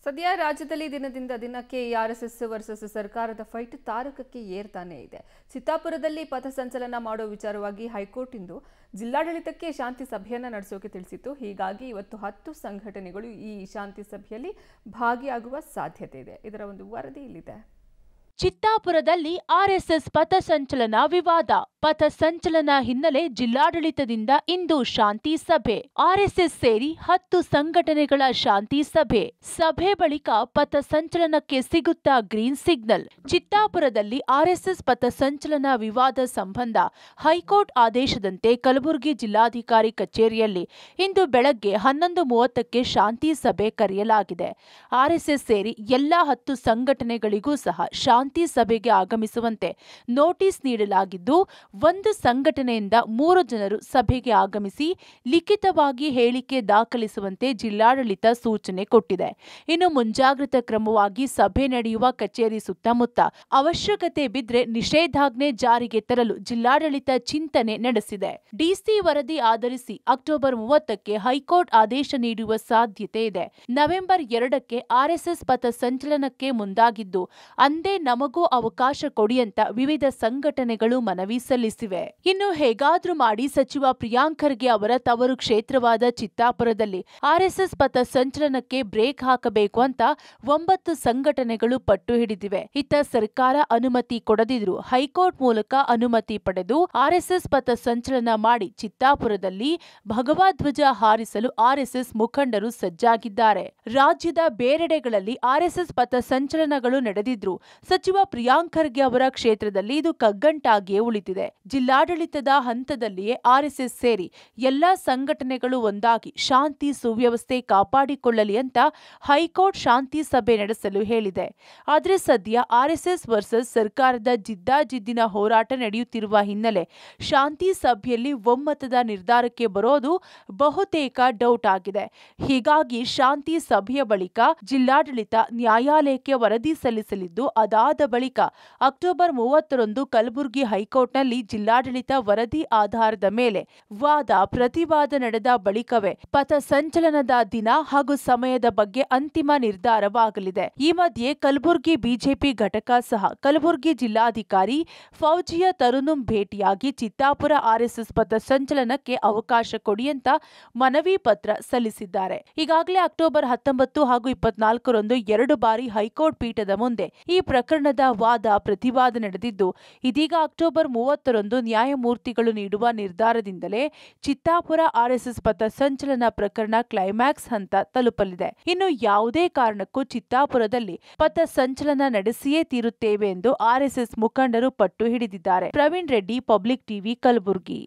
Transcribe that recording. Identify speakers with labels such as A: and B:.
A: ಸದ್ಯ ರಾಜ್ಯದಲ್ಲಿ ದಿನದಿಂದ ದಿನಕ್ಕೆ ಆರ್ಎಸ್ಎಸ್ ವರ್ಸಸ್ ಸರ್ಕಾರದ ಫೈಟ್ ತಾರಕಕ್ಕೆ ಏರ್ತಾನೆ ಇದೆ. ಚಿತ್ತಾಪುರದಲ್ಲಿ ಪಥಸಂಚಲನ ಮಾಡೋ ವಿಚಾರವಾಗಿ ಹೈಕೋರ್ಟ್ ಇಂದು ಜಿಲ್ಲಾಡಳಿತಕ್ಕೆ ಶಾಂತಿ ಸಭೆಯನ್ನ ನಡೆಸೋಕೆ ತಿಳಿಸಿತ್ತು. ಹೀಗಾಗಿ ಇವತ್ತು 10 ಸಂಘಟನೆಗಳು ಈ ಶಾಂತಿ ಸಭೆಯಲ್ಲಿ ಭಾಗಿಯಾಗುವ ಸಾಧ್ಯತೆ ಇದೆ. ಇದರ ಒಂದು ವರದಿ ಇಲ್ಲಿದೆ.
B: ಚಿತ್ತಾಪುರದಲ್ಲಿ ಆರ್ಎಸ್ಎಸ್ ಪಥಸಂಚಲನ ವಿವಾದ. ಪಥಸಂಚಲನ ಹಿನ್ನೆಲೆ ಜಿಲ್ಲಾಡಳಿತದಿಂದ ಇಂದು ಶಾಂತಿ ಸಭೆ. ಆರ್ಎಸ್ಎಸ್ ಸೇರಿ 10 ಸಂಘಟನೆಗಳ ಶಾಂತಿ ಸಭೆ. ಸಭೆ ಬಳಿಕ ಪಥಸಂಚಲನಕ್ಕೆ ಸಿಗುತ್ತಾ ಗ್ರೀನ್ ಸಿಗ್ನಲ್. ಚಿತ್ತಾಪುರದಲ್ಲಿ ಆರ್ಎಸ್ಎಸ್ ಪಥಸಂಚಲನ ವಿವಾದ ಸಂಬಂಧ ಹೈಕೋರ್ಟ್ ಆದೇಶದಂತೆ ಕಲಬುರಗಿ ಜಿಲ್ಲಾಧಿಕಾರಿ ಕಚೇರಿಯಲ್ಲಿ ಇಂದು ಬೆಳಗ್ಗೆ 11:30ಕ್ಕೆ ಶಾಂತಿ ಸಭೆ ಕರೆಯಲಾಗಿದೆ. ಆರ್ಎಸ್ಎಸ್ ಸೇರಿ ಎಲ್ಲಾ 10 ಸಂಘಟನೆಗಳಿಗೂ ಸಹ ಶಾಂತಿ ಸಭೆಗೆ ಆಗಮಿಸುವಂತೆ ನೋಟಿಸ್ ನೀಡಲಾಗಿದ್ದು, ಒಂದು ಸಂಘಟನೆಯಿಂದ 3 ಜನರು ಸಭೆಗೆ ಆಗಮಿಸಿ ಲಿಖಿತವಾಗಿ ಹೇಳಿಕೆ ದಾಖಲಿಸುವಂತೆ ಜಿಲ್ಲಾಡಳಿತ ಸೂಚನೆ ಕೊಟ್ಟಿದೆ. ಇನ್ನು ಮುಂಜಾಗ್ರತಾ ಕ್ರಮವಾಗಿ ಸಭೆ ನಡೆಯುವ ಕಚೇರಿ ಸುತ್ತಮುತ್ತ ಅವಶ್ಯಕತೆ ಬಿದ್ದರೆ ನಿಷೇಧಾಜ್ಞೆ ಜಾರಿಗೆ ತರಲು ಜಿಲ್ಲಾಡಳಿತ ಚಿಂತನೆ ನಡೆಸಿದೆ. ಡಿಸಿ ವರದಿ ಆಧರಿಸಿ ಅಕ್ಟೋಬರ್ 30ಕ್ಕೆ ಹೈಕೋರ್ಟ್ ಆದೇಶ ನೀಡುವ ಸಾಧ್ಯತೆ ಇದೆ. ನವೆಂಬರ್ 2ಕ್ಕೆ ಆರ್ಎಸ್ಎಸ್ ಪಥ ಸಂಚಲನಕ್ಕೆ ಮುಂದಾಗಿದ್ದು, ಅಂದೇ ನಮಗೂ ಅವಕಾಶ ಕೊಡಿ ಅಂತ ವಿವಿಧ ಸಂಘಟನೆಗಳು ಮನವಿ ಸಲ್ಲಿಸಿವೆ. ಇನ್ನು ಹೇಗಾದ್ರೂ ಮಾಡಿ ಸಚಿವ ಪ್ರಿಯಾಂಕ್ ಖರ್ಗೆ ಅವರ ತವರು ಕ್ಷೇತ್ರವಾದ ಚಿತ್ತಾಪುರದಲ್ಲಿ ಆರ್ಎಸ್ಎಸ್ ಪಥ ಸಂಚಲನಕ್ಕೆ ಬ್ರೇಕ್ ಹಾಕಬೇಕು ಅಂತ 9 ಸಂಘಟನೆಗಳು ಪಟ್ಟು ಹಿಡಿದಿವೆ. ಇತ್ತ ಸರ್ಕಾರ ಅನುಮತಿ ಕೊಡದಿದ್ರು ಹೈಕೋರ್ಟ್ ಮೂಲಕ ಅನುಮತಿ ಪಡೆದು ಆರ್ಎಸ್ಎಸ್ ಪಥ ಸಂಚಲನ ಮಾಡಿ ಚಿತ್ತಾಪುರದಲ್ಲಿ ಭಗವಾ ಧ್ವಜ ಹಾರಿಸಲು ಆರ್ಎಸ್ಎಸ್ ಮುಖಂಡರು ಸಜ್ಜಾಗಿದ್ದಾರೆ. ರಾಜ್ಯದ ಬೇರೆಡೆಗಳಲ್ಲಿ ಆರ್ಎಸ್ಎಸ್ ಪಥ ಸಂಚಲನಗಳು ನಡೆದಿದ್ರು ಸಚಿವ ಪ್ರಿಯಾಂಕ್ ಖರ್ಗೆ ಅವರ ಕ್ಷೇತ್ರದಲ್ಲಿ ಇದು ಕಗ್ಗಂಟಾಗಿಯೇ ಉಳಿದಿದೆ. ಜಿಲ್ಲಾಡಳಿತದ ಹಂತದಲ್ಲಿಯೇ ಆರ್ಎಸ್ಎಸ್ ಸೇರಿ ಎಲ್ಲಾ ಸಂಘಟನೆಗಳು ಒಂದಾಗಿ ಶಾಂತಿ ಸುವ್ಯವಸ್ಥೆ ಕಾಪಾಡಿಕೊಳ್ಳಲಿ ಅಂತ ಹೈಕೋರ್ಟ್ ಶಾಂತಿ ಸಭೆ ನಡೆಸಲು ಹೇಳಿದೆ. ಆದರೆ ಸದ್ಯ ಆರ್ಎಸ್ಎಸ್ ವರ್ಸಸ್ ಸರ್ಕಾರದ ಜಿದ್ದಾಜಿದ್ದಿನ ಹೋರಾಟ ನಡೆಯುತ್ತಿರುವ ಹಿನ್ನೆಲೆ ಶಾಂತಿ ಸಭೆಯಲ್ಲಿ ಒಮ್ಮತದ ನಿರ್ಧಾರಕ್ಕೆ ಬರೋದು ಬಹುತೇಕ ಡೌಟ್ ಆಗಿದೆ. ಹೀಗಾಗಿ ಶಾಂತಿ ಸಭೆಯ ಬಳಿಕ ಜಿಲ್ಲಾಡಳಿತ ನ್ಯಾಯಾಲಯಕ್ಕೆ ವರದಿ ಸಲ್ಲಿಸಲಿದ್ದು, ಅದಾದ ಬಳಿಕ ಅಕ್ಟೋಬರ್ 30ರಂದು ಕಲಬುರಗಿ ಹೈಕೋರ್ಟ್ನಲ್ಲಿ ಜಿಲ್ಲಾಡಳಿತ ವರದಿ ಆಧಾರದ ಮೇಲೆ ವಾದ ಪ್ರತಿವಾದ ನಡೆದ ಬಳಿಕವೇ ಪಥ ಸಂಚಲನದ ದಿನ ಹಾಗೂ ಸಮಯದ ಬಗ್ಗೆ ಅಂತಿಮ ನಿರ್ಧಾರವಾಗಲಿದೆ. ಈ ಮಧ್ಯೆ ಕಲಬುರಗಿ ಬಿಜೆಪಿ ಘಟಕ ಸಹ ಕಲಬುರಗಿ ಜಿಲ್ಲಾಧಿಕಾರಿ ಫೌಜಿಯಾ ತರುನುಂ ಭೇಟಿಯಾಗಿ ಚಿತ್ತಾಪುರ ಆರ್ಎಸ್ಎಸ್ ಪಥ ಸಂಚಲನಕ್ಕೆ ಅವಕಾಶ ಕೊಡಿ ಅಂತ ಮನವಿ ಪತ್ರ ಸಲ್ಲಿಸಿದ್ದಾರೆ. ಈಗಾಗಲೇ ಅಕ್ಟೋಬರ್ 19 ಹಾಗೂ 24ರಂದು 2 ಬಾರಿ ಹೈಕೋರ್ಟ್ ಪೀಠದ ಮುಂದೆ ಈ ಪ್ರಕರಣದ ವಾದ ಪ್ರತಿವಾದ ನಡೆದಿದ್ದು, ಇದೀಗ ಅಕ್ಟೋಬರ್ 30ರಂದು ನ್ಯಾಯಮೂರ್ತಿಗಳು ನೀಡುವ ನಿರ್ಧಾರದಿಂದಲೇ ಚಿತ್ತಾಪುರ ಆರ್ಎಸ್ಎಸ್ ಪಥ ಸಂಚಲನ ಪ್ರಕರಣ ಕ್ಲೈಮ್ಯಾಕ್ಸ್ ಹಂತ ತಲುಪಲಿದೆ. ಇನ್ನು ಯಾವುದೇ ಕಾರಣಕ್ಕೂ ಚಿತ್ತಾಪುರದಲ್ಲಿ ಪಥ ಸಂಚಲನ ನಡೆಸಿಯೇ ತೀರುತ್ತೇವೆ ಎಂದು ಆರ್ಎಸ್ಎಸ್ ಮುಖಂಡರು ಪಟ್ಟು ಹಿಡಿದಿದ್ದಾರೆ. Praveen Reddy, public TV, Kalaburagi.